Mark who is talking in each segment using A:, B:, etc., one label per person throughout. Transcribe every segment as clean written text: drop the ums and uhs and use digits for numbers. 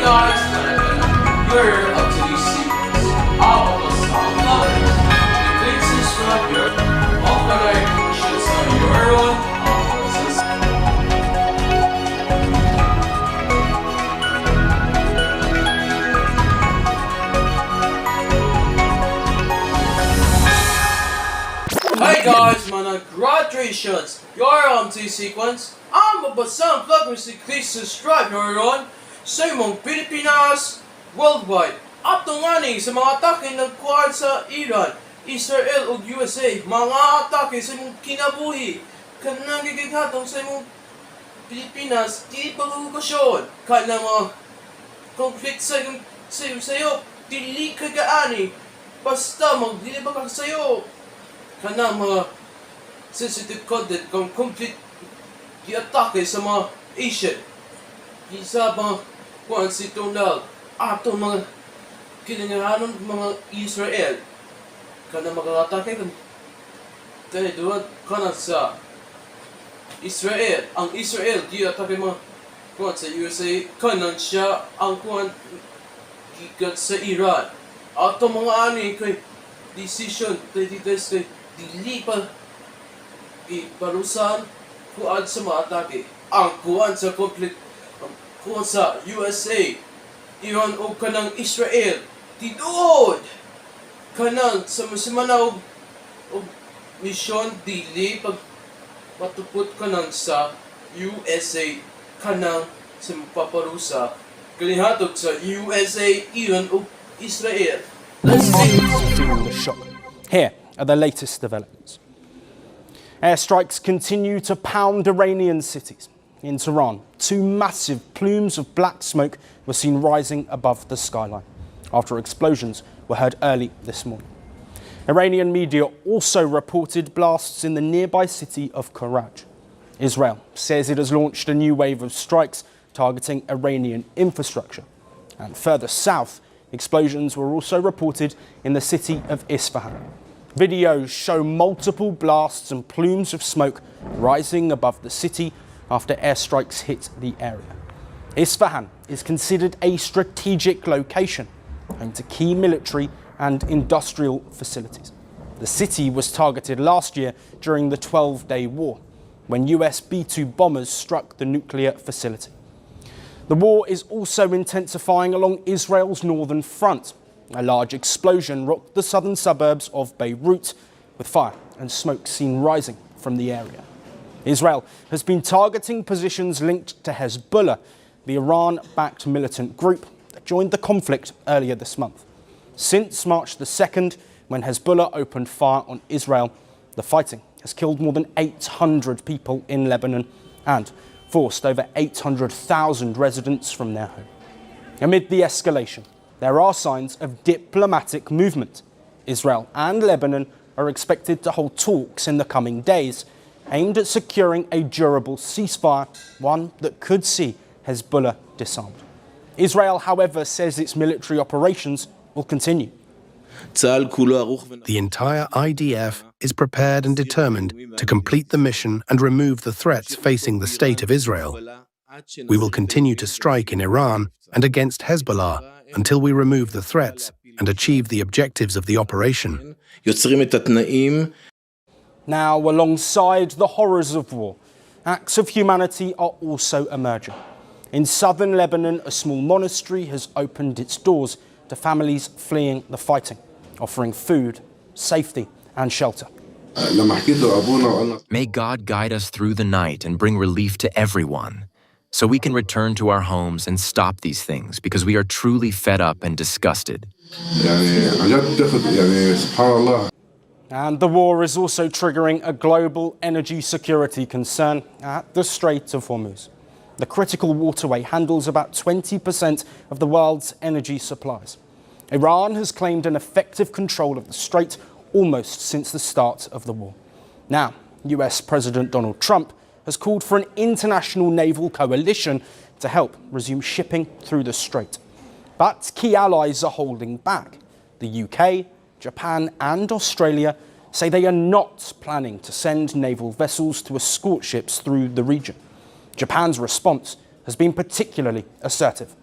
A: guys, you're up to these secrets. All of us are lovers. Click subscribe here. All the should start your own. Hey guys, mga graduations, you're on to sequence. Ang mabasang vlog mo please subscribe nyo sa imong Pilipinas worldwide. At tungani sa mga atake ng Quad sa Iran, Israel ug USA, mga atake sa imong kinabuhi, kanang gigighatong sa imong Pilipinas, di pagkukasyon, kanang mga konflikt sa sayo, dili kagaani, basta magdili ba ka sayo. Kanang mga sensitive content kung complete i-atake sa mga Asian. Isa mga kuhan si Donald ato mga kilingahanon mga Israel. Kanang mag-atake kan tayo doon kanang sa Israel. Ang Israel i-atake mga kuhan sa USA. Kanang siya ang kuhan gigat sa Iran. Ato mga ani kay decision tayo kay dili pa iparusahan kuan sa mga atake. Ang kuan sa conflict, ang kuan sa USA, Iran o kanang Israel, tinuod kanang sa masimanaw o misyon dili pag matupot kanang sa USA kanang sa paparusa kanihatod sa USA, Iran o Israel. Let's see.
B: Feeling the shock. Here are the latest developments. Airstrikes continue to pound Iranian cities. In Tehran, two massive plumes of black smoke were seen rising above the skyline after explosions were heard early this morning. Iranian media also reported blasts in the nearby city of Karaj. Israel says it has launched a new wave of strikes targeting Iranian infrastructure. And further south, explosions were also reported in the city of Isfahan. Videos show multiple blasts and plumes of smoke rising above the city after airstrikes hit the area. Isfahan is considered a strategic location, home to key military and industrial facilities. The city was targeted last year during the 12-day war, when US B-2 bombers struck the nuclear facility. The war is also intensifying along Israel's northern front. A large explosion rocked the southern suburbs of Beirut, with fire and smoke seen rising from the area. Israel has been targeting positions linked to Hezbollah, the Iran-backed militant group that joined the conflict earlier this month. Since March the 2nd, when Hezbollah opened fire on Israel, the fighting has killed more than 800 people in Lebanon and forced over 800,000 residents from their home. Amid the escalation, there are signs of diplomatic movement. Israel and Lebanon are expected to hold talks in the coming days, aimed at securing a durable ceasefire, one that could see Hezbollah disarmed. Israel, however, says its military operations will continue.
C: The entire IDF is prepared and determined to complete the mission and remove the threats facing the state of Israel. We will continue to strike in Iran and against Hezbollah until we remove the threats and achieve the objectives of the operation.
B: Now, alongside the horrors of war, acts of humanity are also emerging. In southern Lebanon, a small monastery has opened its doors to families fleeing the fighting, offering food, safety and shelter.
D: May God guide us through the night and bring relief to everyone, so we can return to our homes and stop these things, because we are truly fed up and disgusted.
B: And the war is also triggering a global energy security concern at the Strait of Hormuz. The critical waterway handles about 20% of the world's energy supplies. Iran has claimed an effective control of the strait almost since the start of the war. Now, US President Donald Trump has called for an international naval coalition to help resume shipping through the strait. But key allies are holding back. The UK, Japan and Australia say they are not planning to send naval vessels to escort ships through the region. Japan's response has been particularly assertive.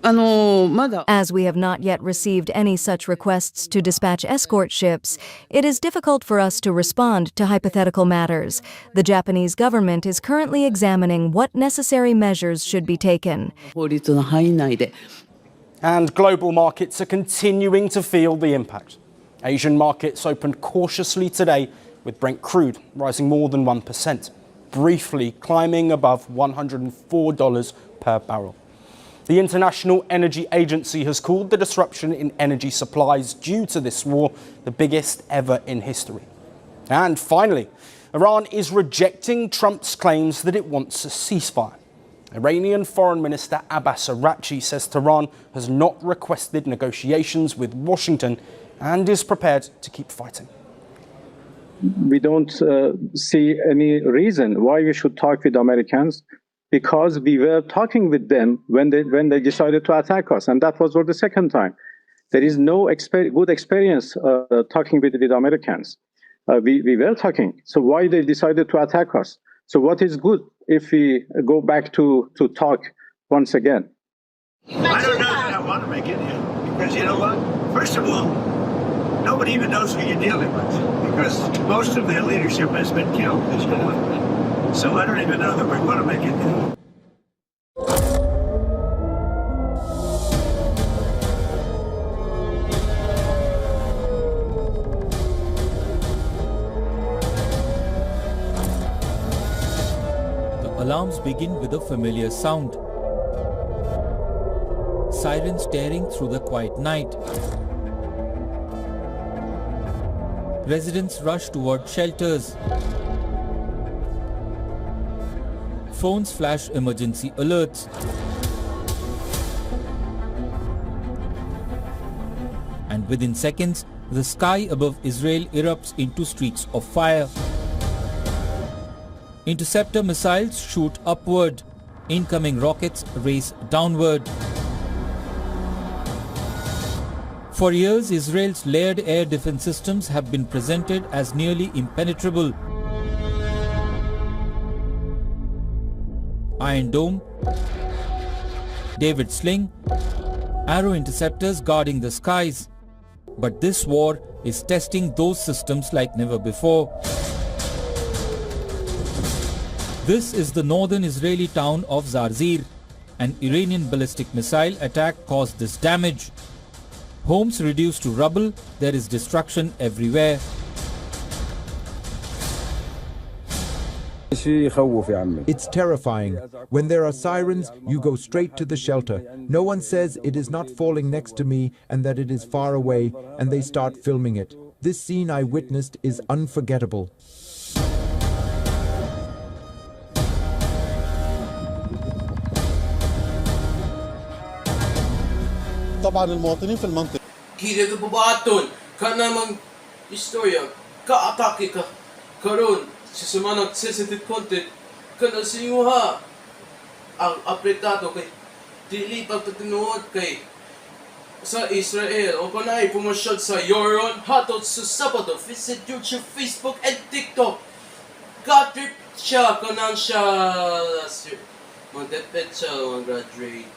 E: As we have not yet received any such requests to dispatch escort ships, it is difficult for us to respond to hypothetical matters. The Japanese government is currently examining what necessary measures should be taken.
B: And global markets are continuing to feel the impact. Asian markets opened cautiously today, with Brent crude rising more than 1%, briefly climbing above $104 per barrel. The International Energy Agency has called the disruption in energy supplies due to this war the biggest ever in history. And finally, Iran is rejecting Trump's claims that it wants a ceasefire. Iranian Foreign Minister Abbas Araghchi says Tehran has not requested negotiations with Washington and is prepared to keep fighting.
F: We don't see any reason why we should talk with Americans, because we were talking with them when they decided to attack us, and that was for the second time. There is no good experience talking with Americans. We were talking, so why they decided to attack us? So what is good if we go back to talk once again?
G: I don't know that I want to make it, because you know what? First of all, nobody even knows who you're dealing with, because most of their leadership has been killed. So I don't even know that we want to make it.
H: The alarms begin with a familiar sound. Sirens tearing through the quiet night. Residents rush toward shelters. Phones flash emergency alerts. And within seconds, the sky above Israel erupts into streaks of fire. Interceptor missiles shoot upward. Incoming rockets race downward. For years, Israel's layered air defense systems have been presented as nearly impenetrable. Iron Dome, David Sling, arrow interceptors guarding the skies. But this war is testing those systems like never before. This is the northern Israeli town of Zarzir. An Iranian ballistic missile attack caused this damage. Homes reduced to rubble, there is destruction everywhere.
I: It's terrifying. When there are sirens, you go straight to the shelter. No one says it is not falling next to me and that it is far away, and they start filming it. This scene I witnessed is unforgettable.
A: Kila ka babaton, ka namang istorya, ka-atake ka, karon sa sumanang sensitive content, ka na sa inyo ha, ang apretado kay dili pagtatinuod kay sa Israel o kanay pumasyod sa Yoron hatod sa Sabado. Visit YouTube, Facebook, and TikTok. God-trip siya, kanang siya last year. Mag-depet siya, mag-graduate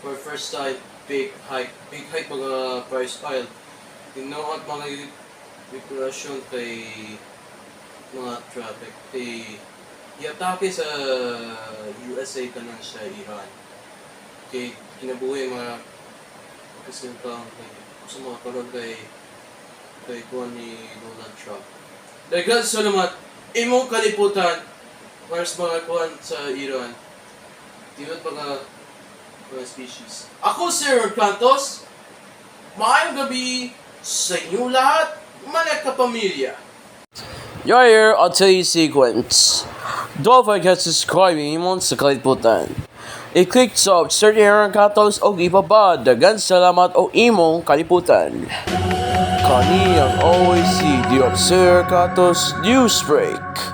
A: for first time. Big hike mga price pile. Tinuot mga regulasyon kay mga traffic. I-atake sa USA ka nang siya Iran. Kay kinabuhi mga kasilkang sa mga karoon kay kuha ni Donald Trump. Dahil salamat, imong kaliputan para sa mga kuhan sa Iran. Tinot mga species. Ako si Ron Cantos. Maayong gabi sa inyo lahat, mga kapamilya. You're here on today's sequence. Don't forget to subscribe mo sa kaliputan. I-click sa Sir Ron Cantos o ibaba. Dagan salamat o imong kaliputan. Kani ang always see the Sir Cantos Newsbreak.